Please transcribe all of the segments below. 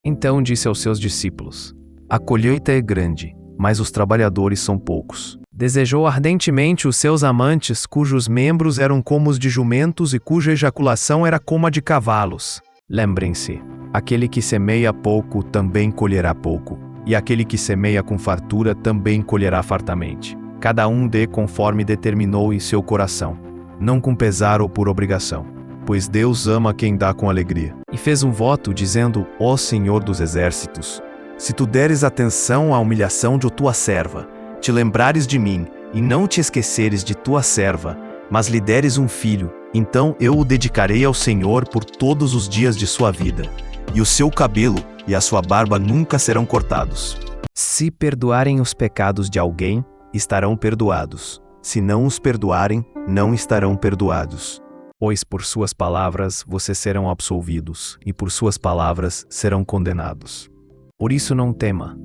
Então disse aos seus discípulos: A colheita é grande, mas os trabalhadores são poucos. Desejou ardentemente os seus amantes, cujos membros eram como os de jumentos e cuja ejaculação era como a de cavalos. Lembrem-se, aquele que semeia pouco também colherá pouco, e aquele que semeia com fartura também colherá fartamente. Cada um dê conforme determinou em seu coração, não com pesar ou por obrigação, pois Deus ama quem dá com alegria. E fez um voto dizendo: Ó Senhor dos exércitos, se tu deres atenção à humilhação de tua serva, te lembrares de mim, e não te esqueceres de tua serva, mas lhe deres um filho, então eu o dedicarei ao Senhor por todos os dias de sua vida, e o seu cabelo e a sua barba nunca serão cortados. Se perdoarem os pecados de alguém, estarão perdoados. Se não os perdoarem, não estarão perdoados. Pois por suas palavras vocês serão absolvidos, e por suas palavras serão condenados. Por isso não tema,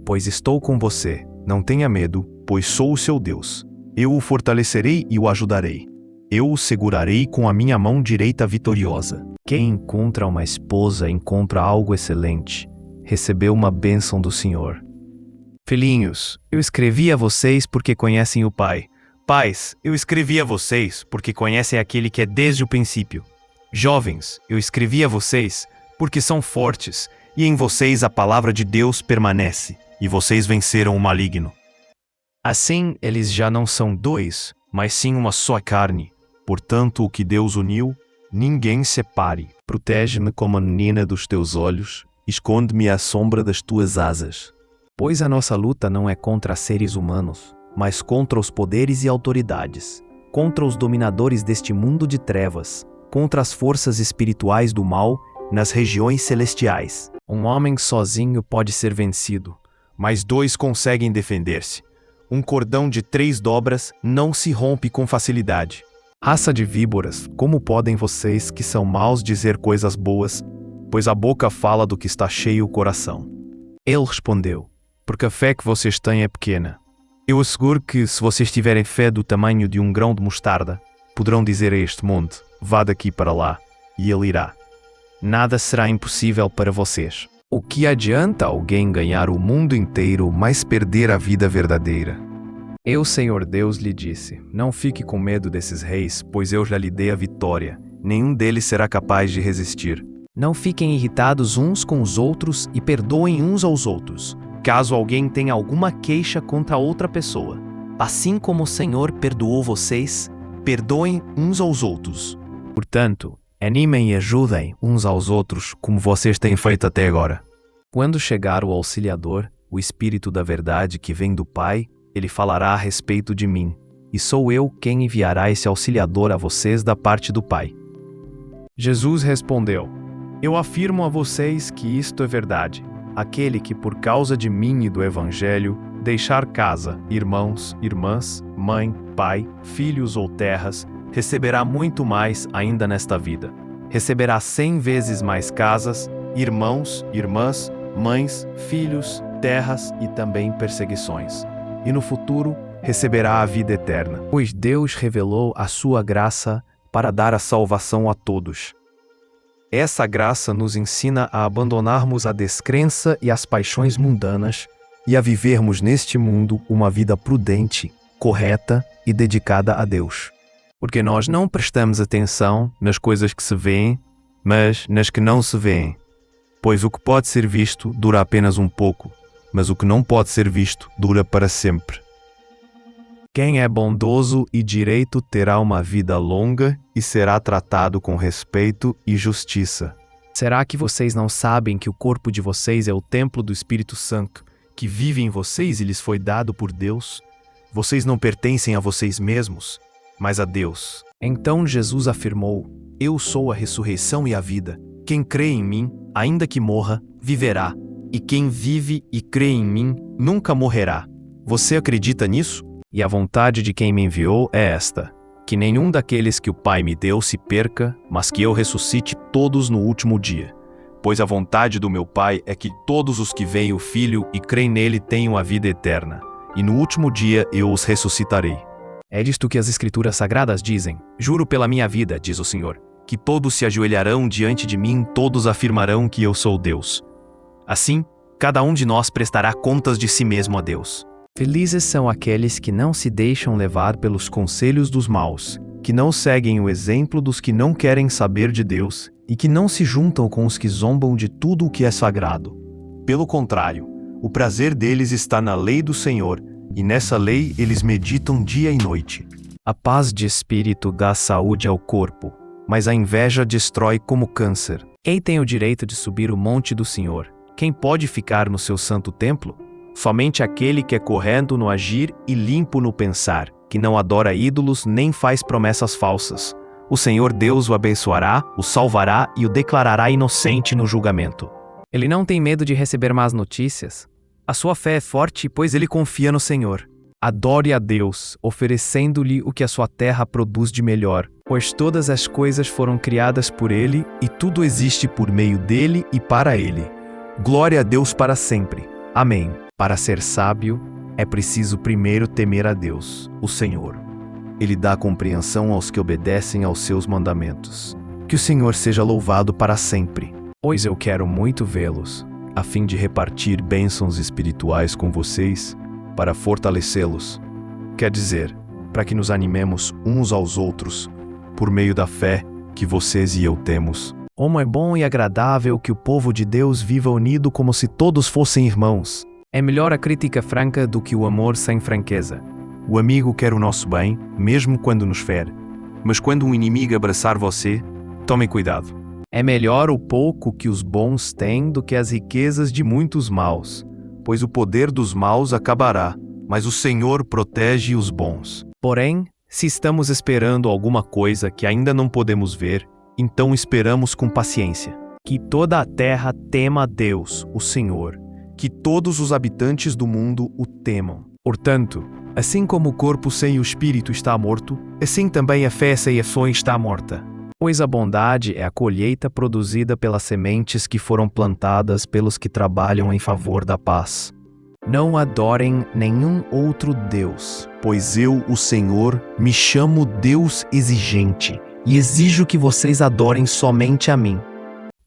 pois estou com você. Não tenha medo, pois sou o seu Deus. Eu o fortalecerei e o ajudarei. Eu o segurarei com a minha mão direita vitoriosa. Quem encontra uma esposa encontra algo excelente. Recebeu uma bênção do Senhor. Filhinhos, eu escrevi a vocês porque conhecem o Pai. Pais, eu escrevi a vocês porque conhecem aquele que é desde o princípio. Jovens, eu escrevi a vocês porque são fortes, e em vocês a palavra de Deus permanece, e vocês venceram o maligno. Assim, eles já não são dois, mas sim uma só carne. Portanto, o que Deus uniu, ninguém separe. Protege-me como a menina dos teus olhos, esconde-me à sombra das tuas asas. Pois a nossa luta não é contra seres humanos, mas contra os poderes e autoridades, contra os dominadores deste mundo de trevas, contra as forças espirituais do mal nas regiões celestiais. Um homem sozinho pode ser vencido, mas dois conseguem defender-se. Um cordão de 3 dobras não se rompe com facilidade. Raça de víboras, como podem vocês que são maus dizer coisas boas, pois a boca fala do que está cheio o coração? Ele respondeu: Porque a fé que vocês têm é pequena. Eu asseguro que, se vocês tiverem fé do tamanho de um grão de mostarda, poderão dizer a este monte: Vá daqui para lá, e ele irá. Nada será impossível para vocês. O que adianta alguém ganhar o mundo inteiro, mas perder a vida verdadeira? Eu, Senhor Deus, lhe disse: Não fique com medo desses reis, pois eu já lhe dei a vitória. Nenhum deles será capaz de resistir. Não fiquem irritados uns com os outros e perdoem uns aos outros, caso alguém tenha alguma queixa contra outra pessoa. Assim como o Senhor perdoou vocês, perdoem uns aos outros. Portanto, animem e ajudem uns aos outros, como vocês têm feito até agora. Quando chegar o Auxiliador, o Espírito da Verdade que vem do Pai, ele falará a respeito de mim, e sou eu quem enviará esse Auxiliador a vocês da parte do Pai. Jesus respondeu: Eu afirmo a vocês que isto é verdade. Aquele que por causa de mim e do Evangelho deixar casa, irmãos, irmãs, mãe, pai, filhos ou terras, receberá muito mais ainda nesta vida. Receberá 100 vezes mais casas, irmãos, irmãs, mães, filhos, terras e também perseguições. E no futuro receberá a vida eterna. Pois Deus revelou a sua graça para dar a salvação a todos. Essa graça nos ensina a abandonarmos a descrença e as paixões mundanas e a vivermos neste mundo uma vida prudente, correta e dedicada a Deus. Porque nós não prestamos atenção nas coisas que se veem, mas nas que não se veem. Pois o que pode ser visto dura apenas um pouco, mas o que não pode ser visto dura para sempre. Quem é bondoso e direito terá uma vida longa e será tratado com respeito e justiça. Será que vocês não sabem que o corpo de vocês é o templo do Espírito Santo, que vive em vocês e lhes foi dado por Deus? Vocês não pertencem a vocês mesmos, mas a Deus. Então Jesus afirmou: Eu sou a ressurreição e a vida. Quem crê em mim, ainda que morra, viverá. E quem vive e crê em mim, nunca morrerá. Você acredita nisso? E a vontade de quem me enviou é esta: que nenhum daqueles que o Pai me deu se perca, mas que eu ressuscite todos no último dia. Pois a vontade do meu Pai é que todos os que veem o Filho e creem nele tenham a vida eterna, e no último dia eu os ressuscitarei. É disto que as Escrituras Sagradas dizem: Juro pela minha vida, diz o Senhor, que todos se ajoelharão diante de mim, todos afirmarão que eu sou Deus. Assim, cada um de nós prestará contas de si mesmo a Deus. Felizes são aqueles que não se deixam levar pelos conselhos dos maus, que não seguem o exemplo dos que não querem saber de Deus e que não se juntam com os que zombam de tudo o que é sagrado. Pelo contrário, o prazer deles está na lei do Senhor, e nessa lei eles meditam dia e noite. A paz de espírito dá saúde ao corpo, mas a inveja destrói como câncer. Quem tem o direito de subir o monte do Senhor? Quem pode ficar no seu santo templo? Somente aquele que é correto no agir e limpo no pensar, que não adora ídolos nem faz promessas falsas. O Senhor Deus o abençoará, o salvará e o declarará inocente no julgamento. Ele não tem medo de receber más notícias. A sua fé é forte, pois ele confia no Senhor. Adore a Deus, oferecendo-lhe o que a sua terra produz de melhor, pois todas as coisas foram criadas por ele e tudo existe por meio dele e para ele. Glória a Deus para sempre. Amém. Para ser sábio, é preciso primeiro temer a Deus, o Senhor. Ele dá compreensão aos que obedecem aos seus mandamentos. Que o Senhor seja louvado para sempre. Pois eu quero muito vê-los, a fim de repartir bênçãos espirituais com vocês, para fortalecê-los. Quer dizer, para que nos animemos uns aos outros, por meio da fé que vocês e eu temos. Como é bom e agradável que o povo de Deus viva unido como se todos fossem irmãos. É melhor a crítica franca do que o amor sem franqueza. O amigo quer o nosso bem, mesmo quando nos fere. Mas quando um inimigo abraçar você, tome cuidado. É melhor o pouco que os bons têm do que as riquezas de muitos maus, pois o poder dos maus acabará, mas o Senhor protege os bons. Porém, se estamos esperando alguma coisa que ainda não podemos ver, então esperamos com paciência. Que toda a terra tema a Deus, o Senhor, que todos os habitantes do mundo o temam. Portanto, assim como o corpo sem o espírito está morto, assim também a fé sem ações está morta. Pois a bondade é a colheita produzida pelas sementes que foram plantadas pelos que trabalham em favor da paz. Não adorem nenhum outro Deus, pois eu, o Senhor, me chamo Deus exigente, e exijo que vocês adorem somente a mim.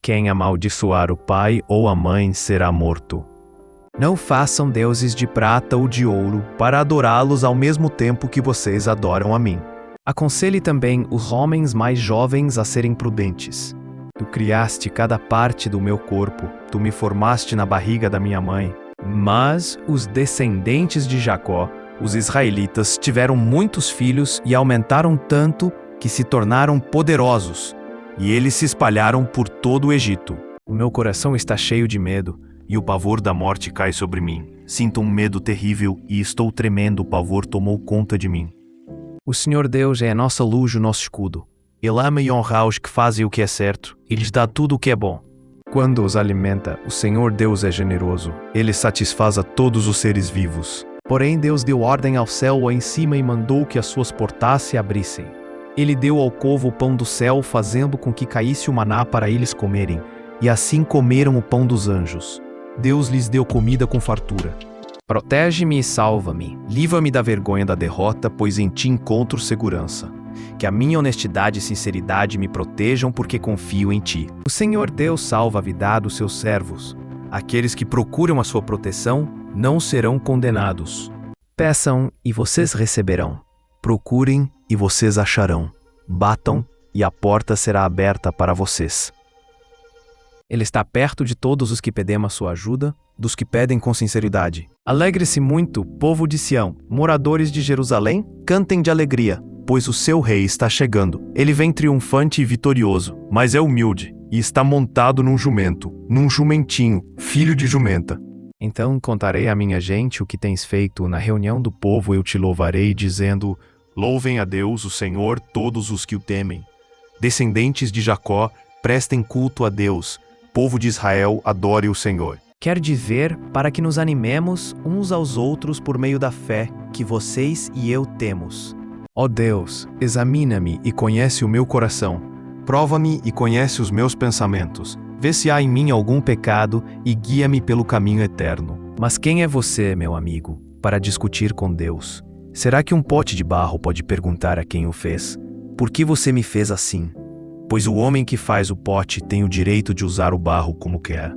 Quem amaldiçoar o pai ou a mãe será morto. Não façam deuses de prata ou de ouro para adorá-los ao mesmo tempo que vocês adoram a mim. Aconselhe também os homens mais jovens a serem prudentes. Tu criaste cada parte do meu corpo, tu me formaste na barriga da minha mãe. Mas os descendentes de Jacó, os israelitas, tiveram muitos filhos e aumentaram tanto que se tornaram poderosos, e eles se espalharam por todo o Egito. O meu coração está cheio de medo, e o pavor da morte cai sobre mim. Sinto um medo terrível e estou tremendo, o pavor tomou conta de mim. O Senhor Deus é a nossa luz, o nosso escudo. Ele ama e honra os que fazem o que é certo, e lhes dá tudo o que é bom. Quando os alimenta, o Senhor Deus é generoso. Ele satisfaz a todos os seres vivos. Porém, Deus deu ordem ao céu lá em cima e mandou que as suas portas se abrissem. Ele deu ao povo o pão do céu, fazendo com que caísse o maná para eles comerem, e assim comeram o pão dos anjos. Deus lhes deu comida com fartura. Protege-me e salva-me. Livra-me da vergonha da derrota, pois em ti encontro segurança. Que a minha honestidade e sinceridade me protejam, porque confio em ti. O Senhor Deus salva a vida dos seus servos. Aqueles que procuram a sua proteção não serão condenados. Peçam e vocês receberão. Procurem e vocês acharão. Batam e a porta será aberta para vocês. Ele está perto de todos os que pedem a sua ajuda, dos que pedem com sinceridade. Alegre-se muito, povo de Sião, moradores de Jerusalém, cantem de alegria, pois o seu rei está chegando. Ele vem triunfante e vitorioso, mas é humilde, e está montado num jumento, num jumentinho, filho de jumenta. Então contarei à minha gente o que tens feito. Na reunião do povo eu te louvarei, dizendo: louvem a Deus, o Senhor, todos os que o temem. Descendentes de Jacó, prestem culto a Deus. Povo de Israel, adore o Senhor. Quer dizer, para que nos animemos uns aos outros por meio da fé que vocês e eu temos. Ó Deus, examina-me e conhece o meu coração. Prova-me e conhece os meus pensamentos. Vê se há em mim algum pecado e guia-me pelo caminho eterno. Mas quem é você, meu amigo, para discutir com Deus? Será que um pote de barro pode perguntar a quem o fez: por que você me fez assim? Pois o homem que faz o pote tem o direito de usar o barro como quer.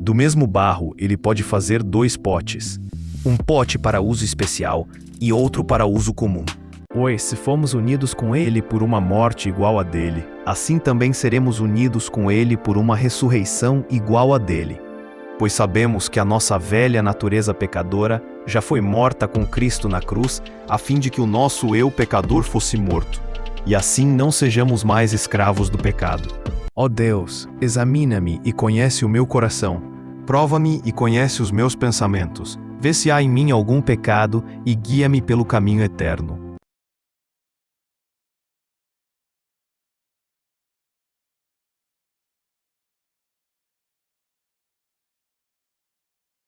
Do mesmo barro, ele pode fazer 2 potes, um pote para uso especial e outro para uso comum. Pois, se fomos unidos com ele por uma morte igual a dele, assim também seremos unidos com ele por uma ressurreição igual a dele. Pois sabemos que a nossa velha natureza pecadora já foi morta com Cristo na cruz, a fim de que o nosso eu pecador fosse morto, e assim não sejamos mais escravos do pecado. Ó Deus, examina-me e conhece o meu coração. Prova-me e conhece os meus pensamentos. Vê se há em mim algum pecado e guia-me pelo caminho eterno.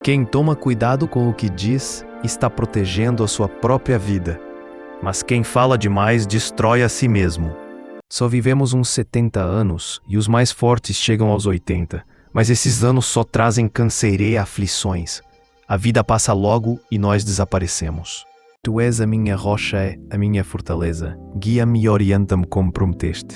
Quem toma cuidado com o que diz, está protegendo a sua própria vida. Mas quem fala demais destrói a si mesmo. Só vivemos uns 70 anos e os mais fortes chegam aos 80, mas esses anos só trazem canseira e aflições. A vida passa logo e nós desaparecemos. Tu és a minha rocha, a minha fortaleza. Guia-me e orienta-me como prometeste.